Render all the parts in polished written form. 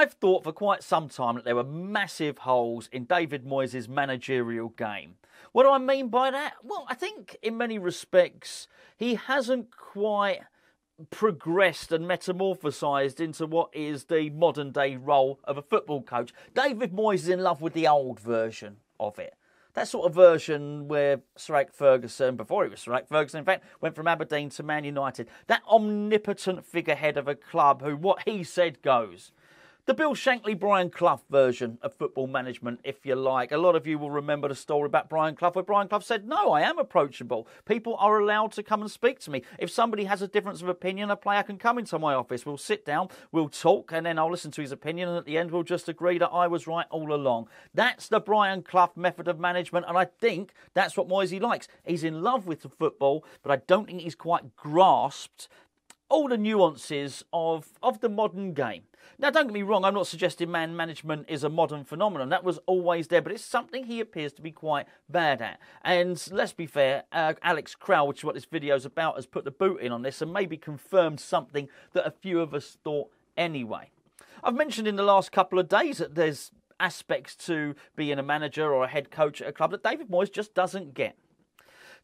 I've thought for quite some time that there were massive holes in David Moyes' managerial game. What do I mean by that? Well, I think in many respects he hasn't quite progressed and metamorphosised into what is the modern day role of a football coach. David Moyes is in love with the old version of it. That sort of version where Sir Alex Ferguson, before he was Sir Alex Ferguson, in fact, went from Aberdeen to Man United. That omnipotent figurehead of a club who what he said goes. The Bill Shankly, Brian Clough version of football management, if you like. A lot of you will remember the story about Brian Clough, where Brian Clough said, no, I am approachable. People are allowed to come and speak to me. If somebody has a difference of opinion, a player can come into my office. We'll sit down, we'll talk, and then I'll listen to his opinion, and at the end we'll just agree that I was right all along. That's the Brian Clough method of management, and I think that's what Moyes likes. He's in love with the football, but I don't think he's quite grasped all the nuances of the modern game. Now, don't get me wrong, I'm not suggesting man management is a modern phenomenon. That was always there, but it's something he appears to be quite bad at. And let's be fair, Alex Kral, which is what this video is about, has put the boot in on this and maybe confirmed something that a few of us thought anyway. I've mentioned in the last couple of days that there's aspects to being a manager or a head coach at a club that David Moyes just doesn't get.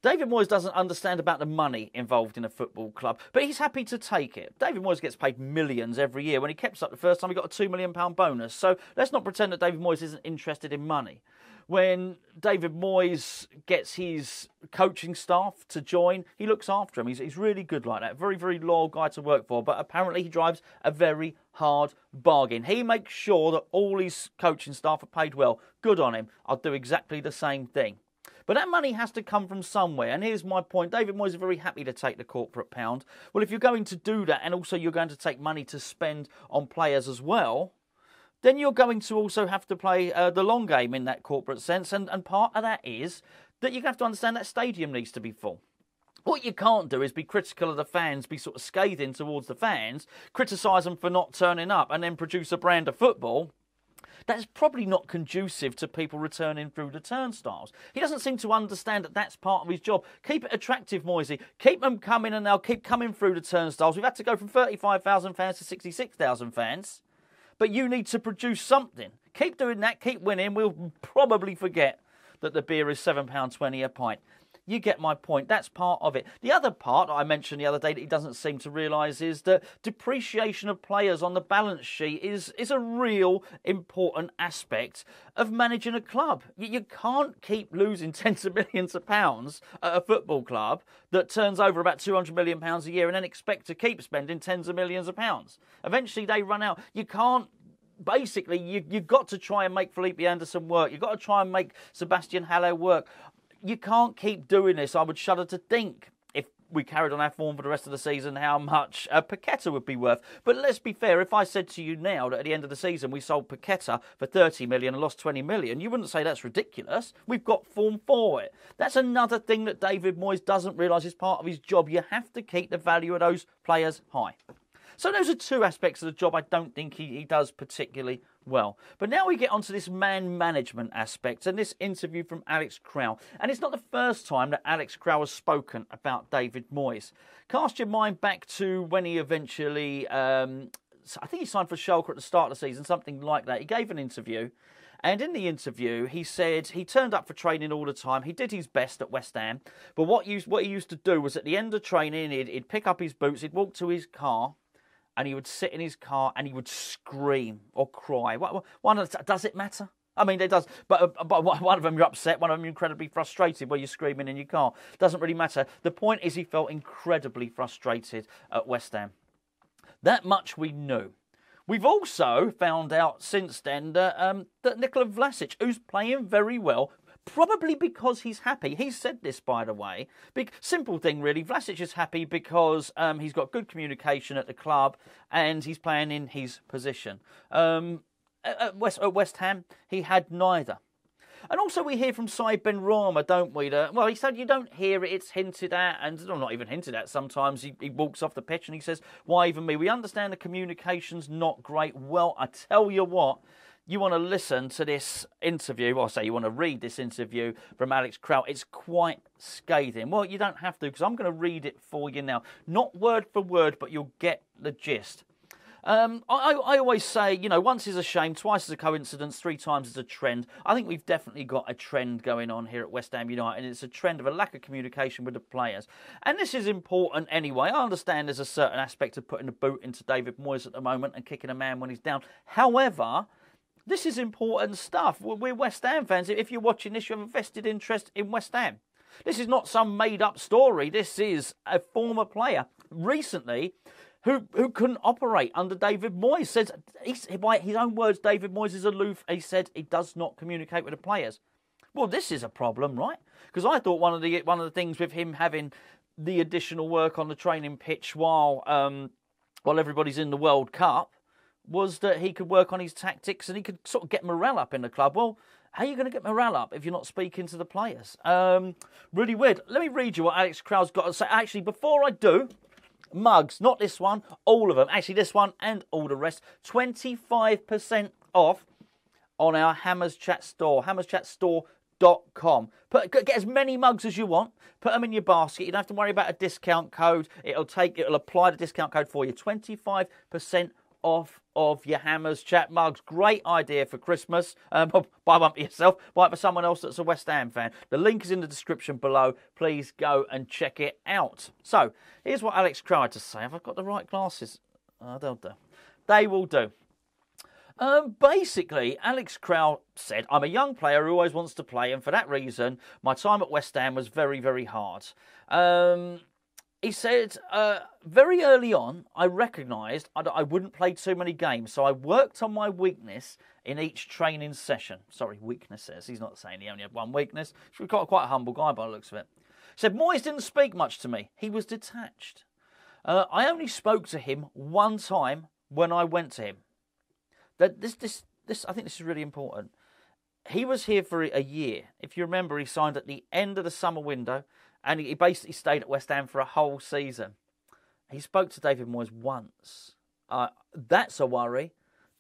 David Moyes doesn't understand about the money involved in a football club, but he's happy to take it. David Moyes gets paid millions every year. When he kept us up the first time, he got a £2 million bonus. So let's not pretend that David Moyes isn't interested in money. When David Moyes gets his coaching staff to join, he looks after them. He's really good like that. Very, very loyal guy to work for, but apparently he drives a very hard bargain. He makes sure that all his coaching staff are paid well. Good on him. I'll do exactly the same thing. But that money has to come from somewhere. And here's my point. David Moyes is very happy to take the corporate pound. Well, if you're going to do that and also you're going to take money to spend on players as well, then you're going to also have to play the long game in that corporate sense. And part of that is that you have to understand that stadium needs to be full. What you can't do is be critical of the fans, be sort of scathing towards the fans, criticise them for not turning up and then produce a brand of football that's probably not conducive to people returning through the turnstiles. He doesn't seem to understand that that's part of his job. Keep it attractive, Moisey. Keep them coming and they'll keep coming through the turnstiles. We've had to go from 35,000 fans to 66,000 fans. But you need to produce something. Keep doing that, keep winning. We'll probably forget that the beer is £7.20 a pint. You get my point. That's part of it. The other part I mentioned the other day that he doesn't seem to realise is that depreciation of players on the balance sheet is a real important aspect of managing a club. You can't keep losing tens of millions of pounds at a football club that turns over about £200 million a year and then expect to keep spending tens of millions of pounds. Eventually they run out. You can't. Basically, you've got to try and make Felipe Anderson work. You've got to try and make Sebastian Haller work. You can't keep doing this. I would shudder to think, if we carried on our form for the rest of the season, how much Paqueta would be worth. But let's be fair, if I said to you now that at the end of the season we sold Paqueta for 30 million and lost 20 million, you wouldn't say that's ridiculous. We've got form for it. That's another thing that David Moyes doesn't realise is part of his job. You have to keep the value of those players high. So those are two aspects of the job I don't think he does particularly well. But now we get onto this man management aspect and this interview from Alex Kral. And it's not the first time that Alex Kral has spoken about David Moyes. Cast your mind back to when he eventually, I think he signed for Schalke at the start of the season, something like that. He gave an interview. And in the interview, he said he turned up for training all the time. He did his best at West Ham. But what he used to do was at the end of training, he'd pick up his boots, he'd walk to his car, and he would sit in his car and he would scream or cry. Does it matter? I mean, it does. But one of them you're upset, one of them you're incredibly frustrated where you're screaming in your car. Doesn't really matter. The point is he felt incredibly frustrated at West Ham. That much we knew. We've also found out since then that Nikola Vlasic, who's playing very well, probably because he's happy. He said this, by the way. Big simple thing, really. Vlasic is happy because he's got good communication at the club and he's playing in his position. At West Ham, he had neither. And also we hear from Said Benrahma, don't we? Well, he said you don't hear it, it's hinted at, and not even hinted at. Sometimes he walks off the pitch and he says, why even me? We understand the communication's not great. Well, I tell you what, you want to listen to this interview, or say you want to read this interview from Alex Kral. It's quite scathing. Well, you don't have to, because I'm going to read it for you now. Not word for word, but you'll get the gist. I always say, you know, once is a shame, twice is a coincidence, 3 times is a trend. I think we've definitely got a trend going on here at West Ham United, and it's a trend of a lack of communication with the players. And this is important anyway. I understand there's a certain aspect of putting a boot into David Moyes at the moment and kicking a man when he's down. However, this is important stuff. We're West Ham fans. If you're watching this, you have a vested interest in West Ham. This is not some made-up story. This is a former player recently who couldn't operate under David Moyes. Says, by his own words, David Moyes is aloof. He said he does not communicate with the players. Well, this is a problem, right? Because I thought one of the things with him having the additional work on the training pitch while everybody's in the World Cup was that he could work on his tactics and he could sort of get morale up in the club. Well, how are you going to get morale up if you're not speaking to the players? Really weird. Let me read you what Alex Kral's got to say. Actually, before I do, mugs, not this one, all of them. Actually, this one and all the rest. 25% off on our Hammers Chat store, hammerschatstore.com. Get as many mugs as you want. Put them in your basket. You don't have to worry about a discount code. It'll apply the discount code for you. 25% off of your Hammers Chat mugs. Great idea for Christmas. Buy one for yourself, buy it for someone else that's a West Ham fan. The link is in the description below. Please go and check it out. So, here's what Alex Kral had to say. Have I got the right glasses? They'll do. They will do. Basically, Alex Kral said, I'm a young player who always wants to play, and for that reason, my time at West Ham was very, very hard. He said, very early on, I recognised I wouldn't play too many games, so I worked on my weakness in each training session. Sorry, weaknesses. He's not saying he only had one weakness. He's quite a humble guy by the looks of it. He said, Moyes didn't speak much to me. He was detached. I only spoke to him one time when I went to him. I think this is really important. He was here for a year. If you remember, he signed at the end of the summer window, and he basically stayed at West Ham for a whole season. He spoke to David Moyes once. That's a worry.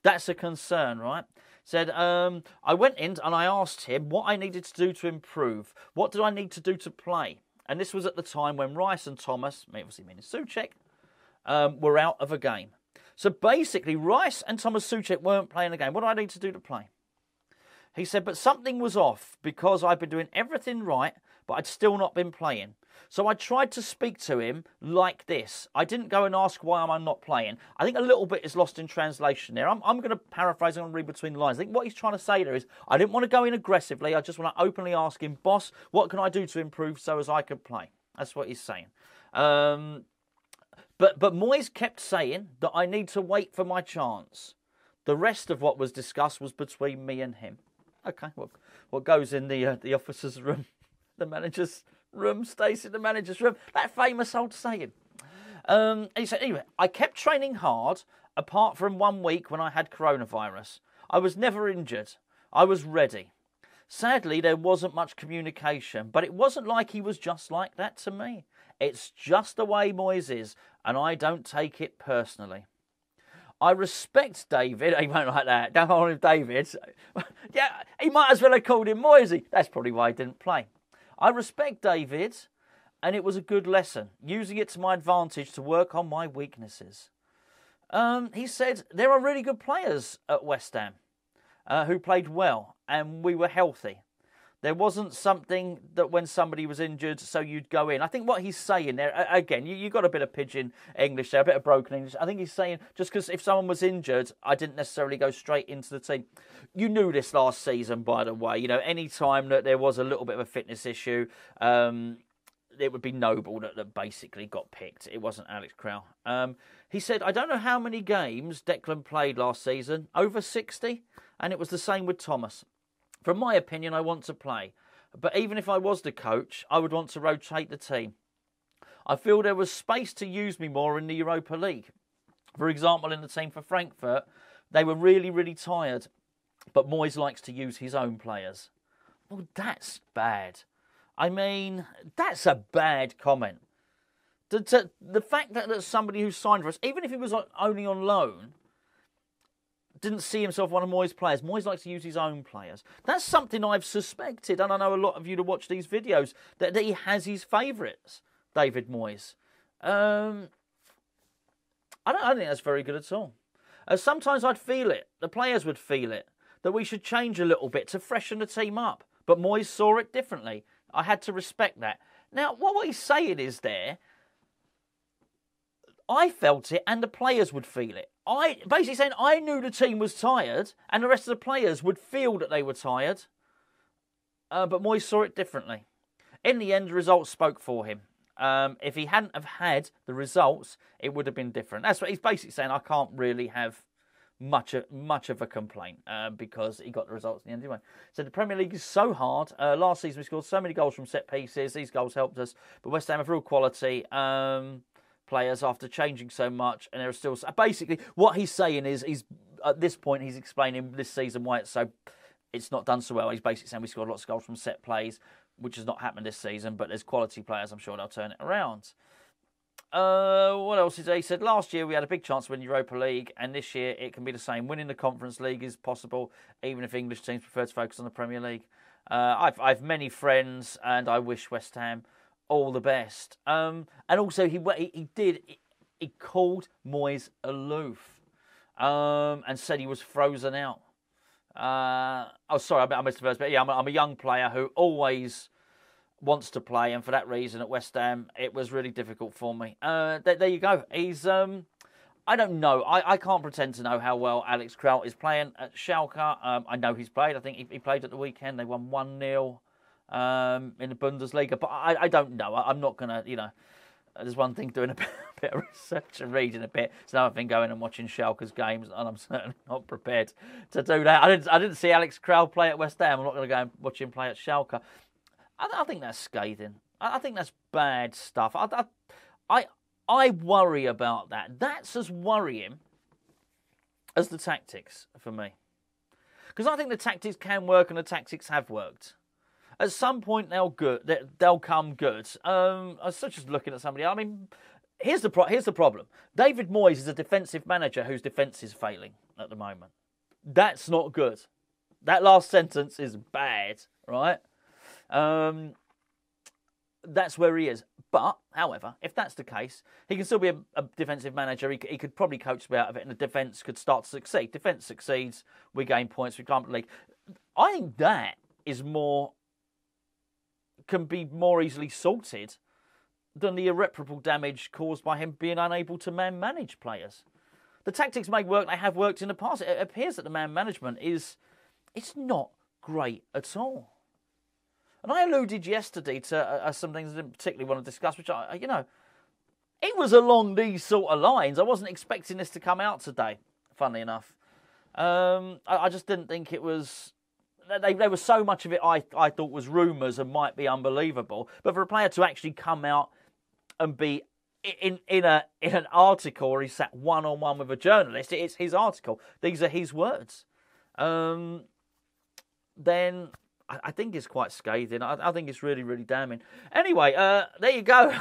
That's a concern, right? Said, I went in and I asked him what I needed to do to improve. What did I need to do to play? And this was at the time when Rice and Thomas, obviously meaning Souček, were out of a game. So basically, Rice and Thomas Souček weren't playing the game. What do I need to do to play? He said, but something was off because I'd been doing everything right, but I'd still not been playing. So I tried to speak to him like this. I didn't go and ask why am I not playing. I think a little bit is lost in translation there. I'm going to paraphrase and read between the lines. I think what he's trying to say there is, I didn't want to go in aggressively. I just want to openly ask him, boss, what can I do to improve so as I could play? That's what he's saying. But Moyes kept saying that I need to wait for my chance. The rest of what was discussed was between me and him. Okay, well, what goes in the officer's room, the manager's room, stays in the manager's room. That famous old saying. He said, anyway, I kept training hard, apart from 1 week when I had coronavirus. I was never injured. I was ready. Sadly, there wasn't much communication, but it wasn't like he was just like that to me. It's just the way Moyes is, and I don't take it personally. I respect David. He won't like that. Don't call him David. Yeah, he might as well have called him Moyesy. That's probably why he didn't play. I respect David, and it was a good lesson, using it to my advantage to work on my weaknesses. He said, there are really good players at West Ham who played well, and we were healthy. There wasn't something that when somebody was injured, so you'd go in. I think what he's saying there, again, you got a bit of pidgin English there, a bit of broken English. I think he's saying, just because if someone was injured, I didn't necessarily go straight into the team. You knew this last season, by the way. You know, any time that there was a little bit of a fitness issue, it would be Noble that basically got picked. It wasn't Alex Kral. He said, I don't know how many games Declan played last season, over 60, and it was the same with Thomas. From my opinion, I want to play. But even if I was the coach, I would want to rotate the team. I feel there was space to use me more in the Europa League. For example, in the team for Frankfurt, they were really, really tired. But Moyes likes to use his own players. Well, that's bad. I mean, that's a bad comment. The fact that somebody who signed for us, even if he was only on loan, didn't see himself one of Moyes' players. Moyes likes to use his own players. That's something I've suspected, and I know a lot of you to watch these videos, that he has his favourites, David Moyes. I don't think that's very good at all. Sometimes I'd feel it. The players would feel it. That we should change a little bit to freshen the team up. But Moyes saw it differently. I had to respect that. Now, what he's saying is there, I felt it and the players would feel it. Basically saying I knew the team was tired and the rest of the players would feel that they were tired. But Moyes saw it differently. In the end, the results spoke for him. If he hadn't have had the results, it would have been different. That's what he's basically saying. I can't really have much of a complaint because he got the results in the end anyway. So the Premier League is so hard. Last season we scored so many goals from set pieces. These goals helped us. But West Ham have real quality players after changing so much. And there are still... Basically, what he's saying is, at this point, he's explaining this season why it's not done so well. He's basically saying we scored lots of goals from set plays, which has not happened this season, but there's quality players. I'm sure they'll turn it around. What else is he said? Last year we had a big chance to win Europa League, and this year it can be the same. Winning the Conference League is possible, even if English teams prefer to focus on the Premier League. I've many friends, and I wish West Ham all the best. And also he called Moyes aloof, and said he was frozen out. Sorry, I missed the first bit. Yeah, I'm a young player who always wants to play, and for that reason at West Ham, it was really difficult for me. There you go. He's, I don't know. I can't pretend to know how well Alex Kral is playing at Schalke. I know he's played. I think he played at the weekend. They won 1-0 in the Bundesliga, but I don't know. I'm not going to, there's one thing doing a bit of research and reading a bit. It's another thing going and watching Schalke's games, and I'm certainly not prepared to do that. I didn't see Alex Kral play at West Ham. I'm not going to go and watch him play at Schalke. I think that's scathing. I think that's bad stuff. I worry about that. That's as worrying as the tactics for me. Because I think the tactics can work and the tactics have worked. At some point they'll come good. I was just looking at somebody. I mean, here's the problem. David Moyes is a defensive manager whose defence is failing at the moment. That's not good. That last sentence is bad, right? That's where he is. But, however, if that's the case, he can still be a defensive manager. He could probably coach a bit out of it, and the defence could start to succeed. Defence succeeds, we gain points, we climb the league. I think that can be more easily sorted than the irreparable damage caused by him being unable to manage players. The tactics may work; they have worked in the past. It appears that the man management it's not great at all. And I alluded yesterday to some things I didn't particularly want to discuss, which it was along these sort of lines. I wasn't expecting this to come out today, funnily enough. I just didn't think it was... There was so much of it I thought was rumours and might be unbelievable. But for a player to actually come out and be in an article, or he sat one-on-one with a journalist, it's his article. These are his words. Then... I think it's quite scathing. I think it's really, really damning. Anyway, there you go.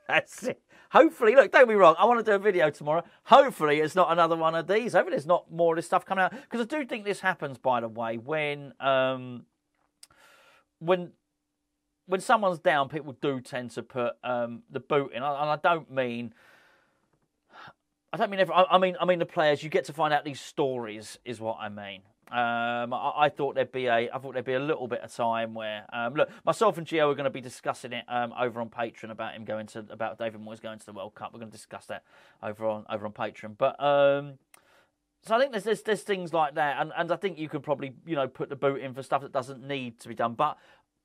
That's it. Hopefully, look, don't get me wrong, I want to do a video tomorrow. Hopefully it's not another one of these. Hopefully there's not more of this stuff coming out. Because I do think this happens, by the way, when someone's down, people do tend to put the boot in. And I don't mean the players. You get to find out these stories, is what I mean. I thought there'd be a little bit of time where look, myself and Gio are going to be discussing it over on Patreon about David Moyes going to the World Cup. We're going to discuss that over on Patreon. But so I think there's things like that, and I think you could probably put the boot in for stuff that doesn't need to be done. But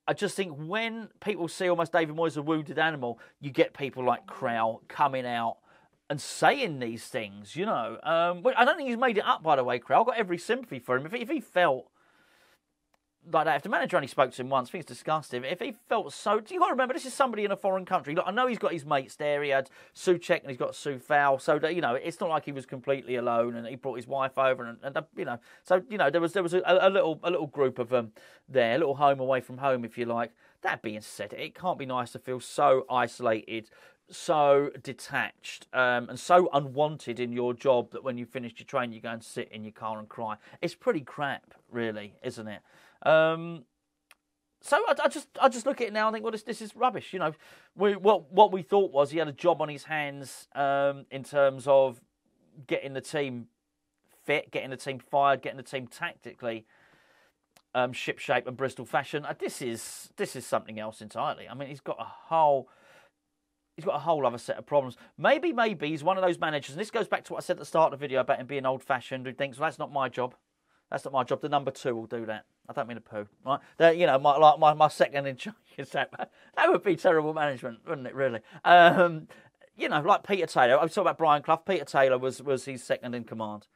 I just think when people see almost David Moyes as a wounded animal, you get people like Král coming out and saying these things, I don't think he's made it up, by the way, Král. I've got every sympathy for him. If he felt like that, if the manager only spoke to him once, I think it's disgusting. If he felt so... You've got to remember, this is somebody in a foreign country. Look, I know he's got his mates there. He had Souček and he's got Soufal. So, that, it's not like he was completely alone, and he brought his wife over. And So, there was a little group of them there, a little home away from home, if you like. That being said, it can't be nice to feel so isolated, so detached, and so unwanted in your job that when you finish your training, you go and sit in your car and cry. It's pretty crap, really, isn't it? So I just look at it now and think, well, this is rubbish. What we thought was he had a job on his hands in terms of getting the team fit, getting the team fired, getting the team tactically ship-shape and Bristol fashion. This is something else entirely. I mean, he's got a whole other set of problems. Maybe he's one of those managers, and this goes back to what I said at the start of the video about him being old-fashioned, who thinks, well, that's not my job. That's not my job. The number 2 will do that. I don't mean a poo, right? You know, my second in charge. That would be terrible management, wouldn't it, really? You know, like Peter Taylor. I was talking about Brian Clough. Peter Taylor was his second in command.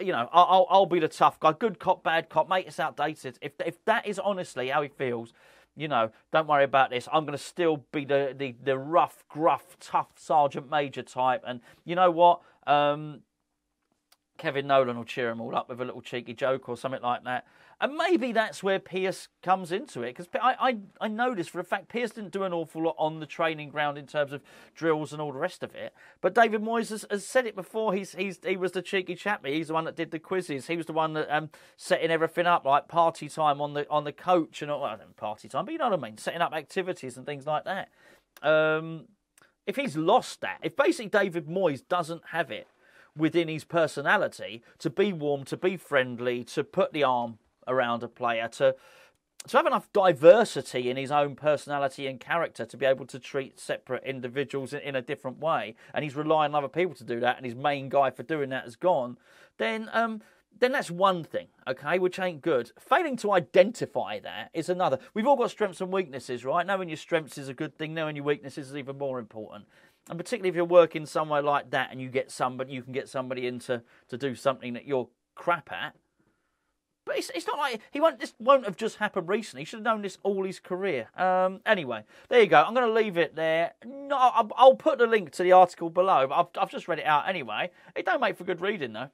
You know, I'll be the tough guy. Good cop, bad cop. Mate, it's outdated. If that is honestly how he feels, you know, don't worry about this. I'm going to still be the rough, gruff, tough Sergeant Major type. And you know what? Kevin Nolan will cheer him all up with a little cheeky joke or something like that. And maybe that's where Pearce comes into it. Because I know this for a fact. Pearce didn't do an awful lot on the training ground in terms of drills and all the rest of it. But David Moyes has said it before. He was the cheeky chappie. He's the one that did the quizzes. He was the one that setting everything up, like party time on the coach and all. Well, party time, but you know what I mean. Setting up activities and things like that. If he's lost that, if basically David Moyes doesn't have it within his personality to be warm, to be friendly, to put the arm around a player, to have enough diversity in his own personality and character to be able to treat separate individuals in a different way, and he's relying on other people to do that, and his main guy for doing that is gone, then that's one thing, okay, which ain't good. Failing to identify that is another. We've all got strengths and weaknesses, right? Knowing your strengths is a good thing. Knowing your weaknesses is even more important. And particularly if you're working somewhere like that and you can get somebody in to do something that you're crap at. But it's not like this won't have just happened recently. He should have known this all his career. Anyway, there you go. I'm going to leave it there. No, I'll put the link to the article below. But I've just read it out anyway. It don't make for good reading though.